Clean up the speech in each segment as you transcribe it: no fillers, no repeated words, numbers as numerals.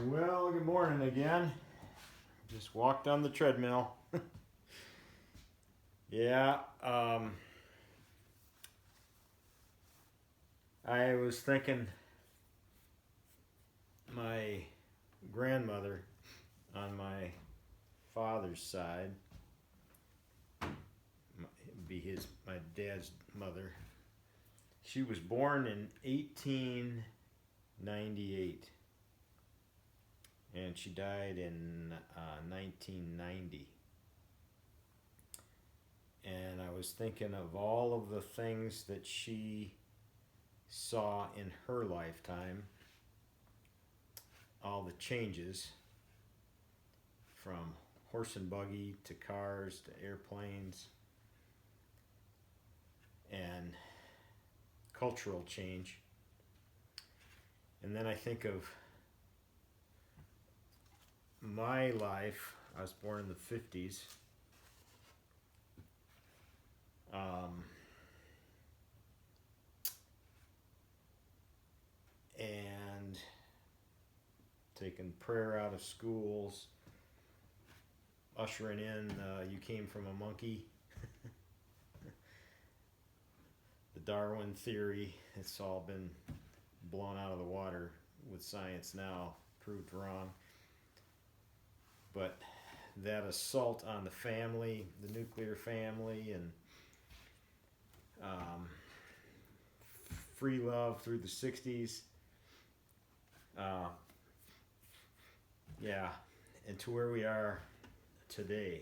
Well, good morning again. Just walked on the treadmill. Yeah, I was thinking my grandmother on my father's side, my dad's mother. She was born in 1898, and she died in 1990. And I was thinking of all of the things that she saw in her lifetime, all the changes from horse and buggy to cars to airplanes and cultural change. And then I think of my life. I was born in the 50s. And taking prayer out of schools, ushering in You Came from a Monkey, the Darwin theory. It's all been blown out of the water with science now, proved wrong. But that assault on the family, the nuclear family, and free love through the 60s. Yeah, and to where we are today.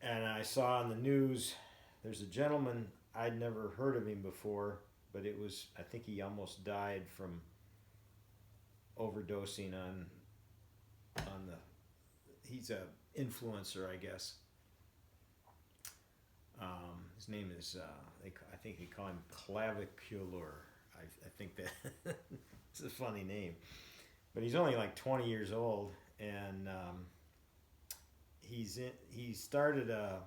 And I saw on the news, there's a gentleman, I'd never heard of him before, but I think he almost died from overdosing on he's a influencer, I guess. His name is, I think they call him Clavicular. I think that it's a funny name. But he's only like 20 years old, and he started a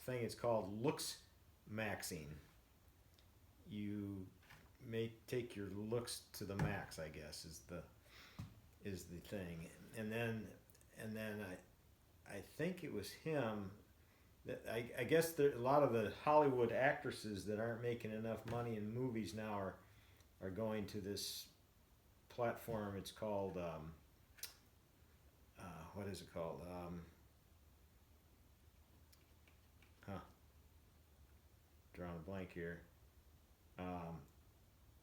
thing, it's called looks maxing. You may take your looks to the max, I guess, is the thing. And then I think it was him that I guess there, a lot of the Hollywood actresses that aren't making enough money in movies now are going to this platform. It's called what is it called? Drawing a blank here.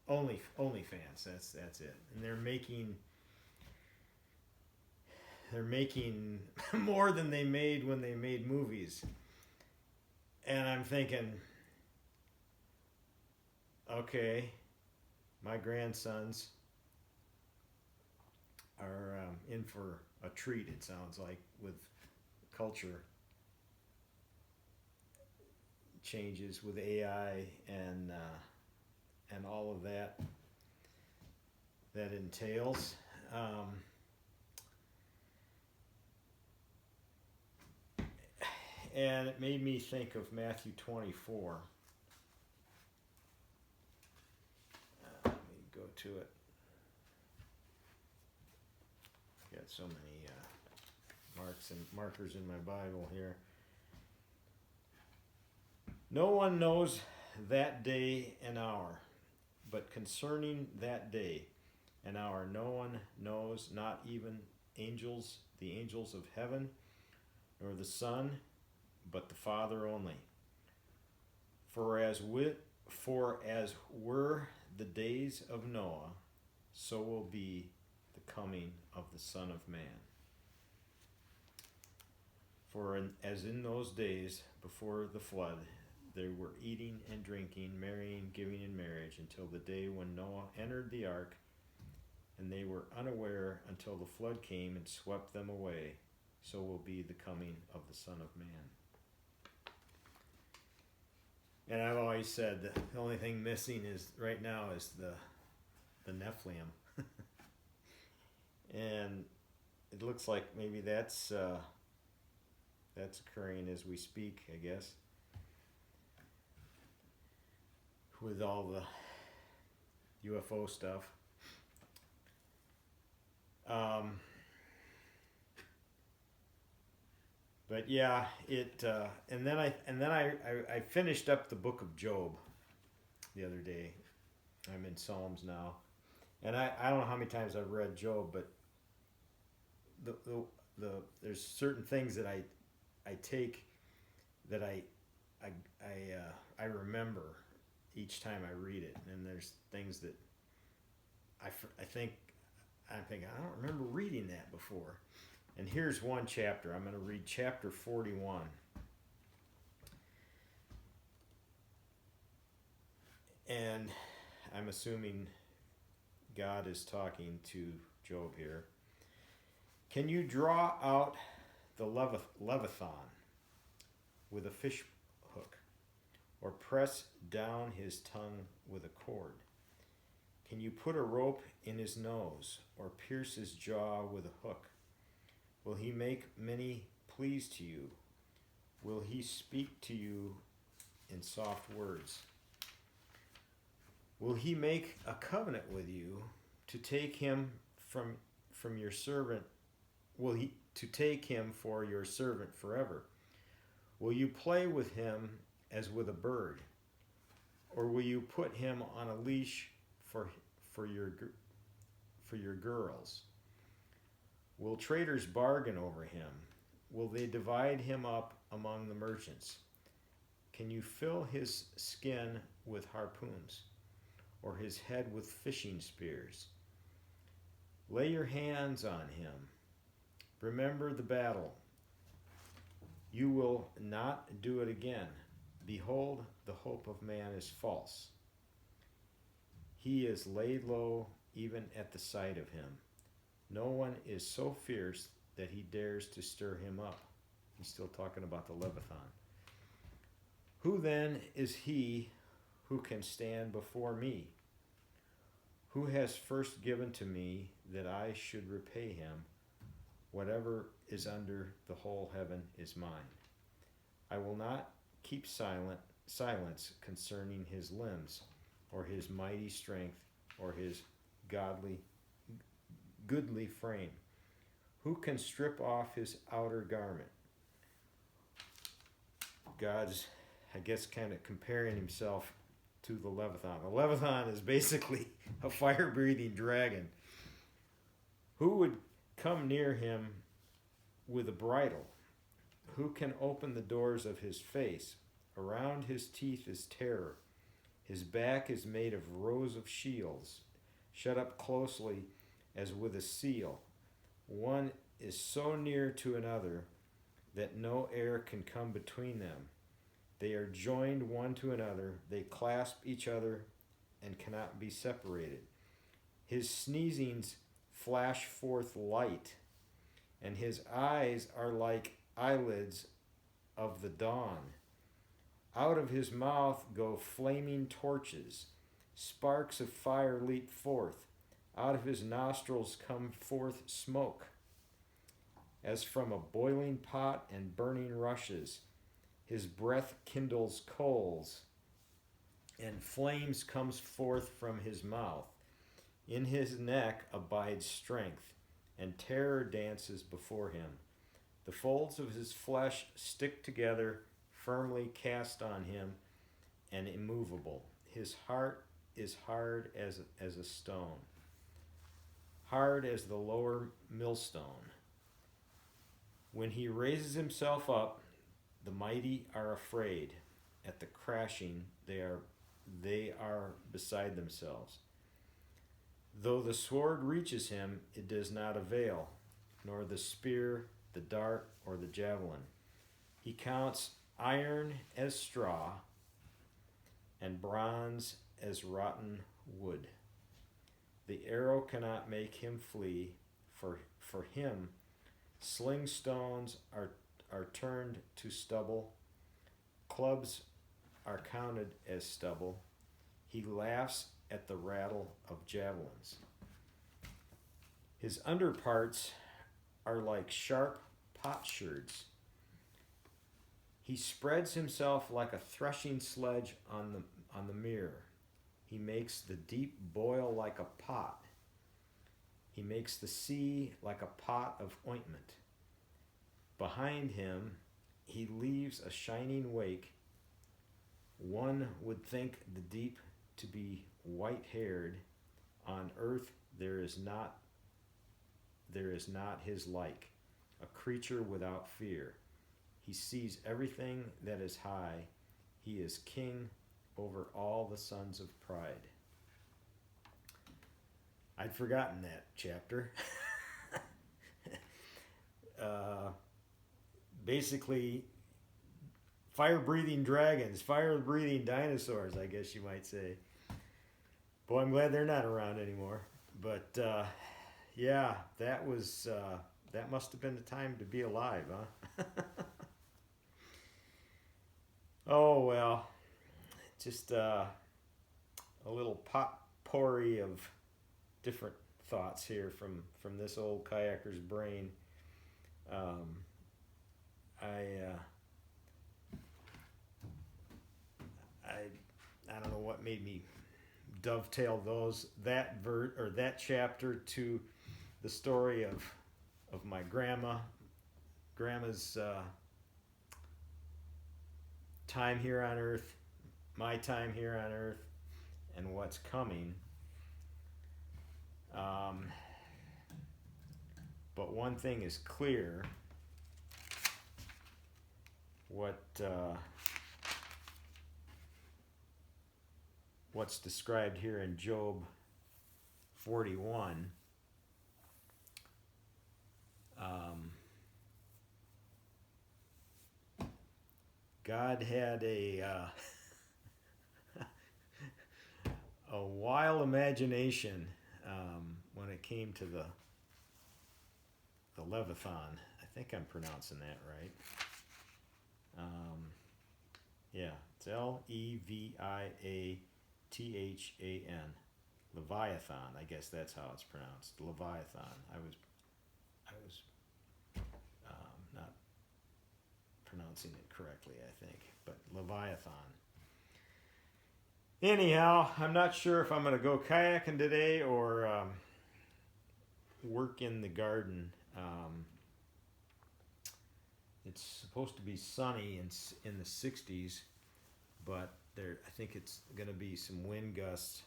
OnlyFans. That's it. And they're making more than they made when they made movies. And I'm thinking, okay, my grandsons are in for a treat, it sounds like, with culture changes with AI and all of that entails. And it made me think of Matthew 24. Let me go to it. Got so many markers in my Bible here. No one knows that day and hour, but concerning that day and hour no one knows, not even the angels of heaven, nor the Son, but the Father only. For as were the days of Noah, so will be the coming of the Son of Man. For as in those days before the flood, they were eating and drinking, marrying, giving in marriage, until the day when Noah entered the ark, and they were unaware until the flood came and swept them away. So will be the coming of the Son of Man. And I've always said that the only thing missing right now is the Nephilim. And it looks like maybe that's occurring as we speak, I guess, with all the UFO stuff. But yeah, and then I finished up the book of Job the other day. I'm in Psalms now, and I don't know how many times I've read Job, but the there's certain things that I take that I remember each time I read it, and there's things that I think I'm thinking I don't remember reading that before. And here's one chapter. I'm going to read chapter 41. And I'm assuming God is talking to Job here. Can you draw out the Leviathan with a fish hook, or press down his tongue with a cord? Can you put a rope in his nose, or pierce his jaw with a hook? Will he make many pleas to you? Will he speak to you in soft words? Will he make a covenant with you to take him from your servant? Will he to take him for your servant forever? Will you play with him as with a bird, or will you put him on a leash for your girls? Will traders bargain over him? Will they divide him up among the merchants? Can you fill his skin with harpoons, or his head with fishing spears? Lay your hands on him. Remember the battle. You will not do it again. Behold, the hope of man is false. He is laid low even at the sight of him. No one is so fierce that he dares to stir him up. He's still talking about the Leviathan. Who then is he who can stand before me? Who has first given to me that I should repay him? Whatever is under the whole heaven is mine. I will not keep silence concerning his limbs, or his mighty strength, or his goodly frame. Who can strip off his outer garment? God's, I guess, kind of comparing himself to the Leviathan. The Leviathan is basically a fire-breathing dragon. Who would come near him with a bridle? Who can open the doors of his face? Around his teeth is terror. His back is made of rows of shields, shut up closely as with a seal. One is so near to another that no air can come between them. They are joined one to another. They clasp each other and cannot be separated. His sneezings flash forth light, and his eyes are like eyelids of the dawn. Out of his mouth go flaming torches. Sparks of fire leap forth. Out of his nostrils come forth smoke, as from a boiling pot and burning rushes. His breath kindles coals, and flames comes forth from his mouth. In his neck abides strength, and terror dances before him. The folds of his flesh stick together, firmly cast on him, and immovable. His heart is hard as a stone, hard as the lower millstone. When he raises himself up, the mighty are afraid. At the crashing, they are beside themselves. Though the sword reaches him, it does not avail, nor the spear, the dart, or the javelin. He counts iron as straw, and bronze as rotten wood. The arrow cannot make him flee. For him, sling stones are turned to stubble. Clubs are counted as stubble. He laughs at the rattle of javelins. His underparts are like sharp potsherds. He spreads himself like a threshing sledge on the mirror. He makes the deep boil like a pot. He makes the sea like a pot of ointment. Behind him, he leaves a shining wake. One would think the deep to be white-haired. On earth there is not his like, a creature without fear. He sees everything that is high. He is king over all the sons of pride. I'd forgotten that chapter. Basically, fire-breathing dragons, fire-breathing dinosaurs, I guess you might say. Boy, I'm glad they're not around anymore. But yeah, that must have been the time to be alive, huh? Oh well, just a little potpourri of different thoughts here from this old kayaker's brain. I don't know what made me dovetail that chapter to the story of my grandma's time here on earth, my time here on earth, and what's coming. But one thing is clear: what's described here in Job 41. God had a wild imagination when it came to the Leviathan. I think I'm pronouncing that right. Yeah, it's Leviathan. Leviathan. I guess that's how it's pronounced. Leviathan. I was not pronouncing it correctly, I think, but Leviathan. Anyhow, I'm not sure if I'm going to go kayaking today or work in the garden. It's supposed to be sunny in the 60s, but I think it's going to be some wind gusts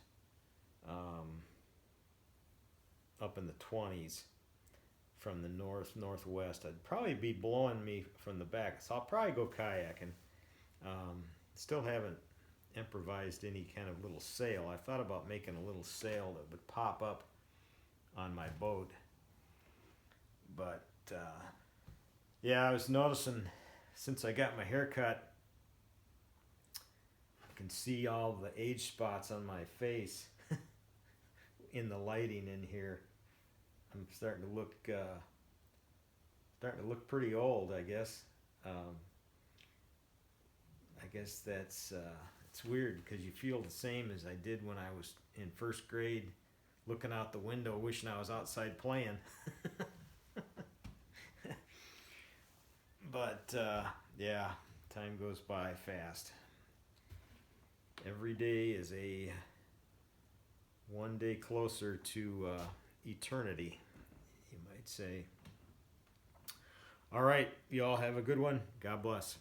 up in the 20s from the northwest. It'd probably be blowing me from the back, so I'll probably go kayaking. Still haven't improvised any kind of little sail. I thought about making a little sail that would pop up on my boat, but yeah, I was noticing since I got my hair cut, I can see all the age spots on my face in the lighting in here. I'm starting to look pretty old, I guess. I guess that's it's weird because you feel the same as I did when I was in first grade, looking out the window, wishing I was outside playing. But yeah, time goes by fast. Every day is one day closer to eternity, you might say. All right, you all have a good one. God bless.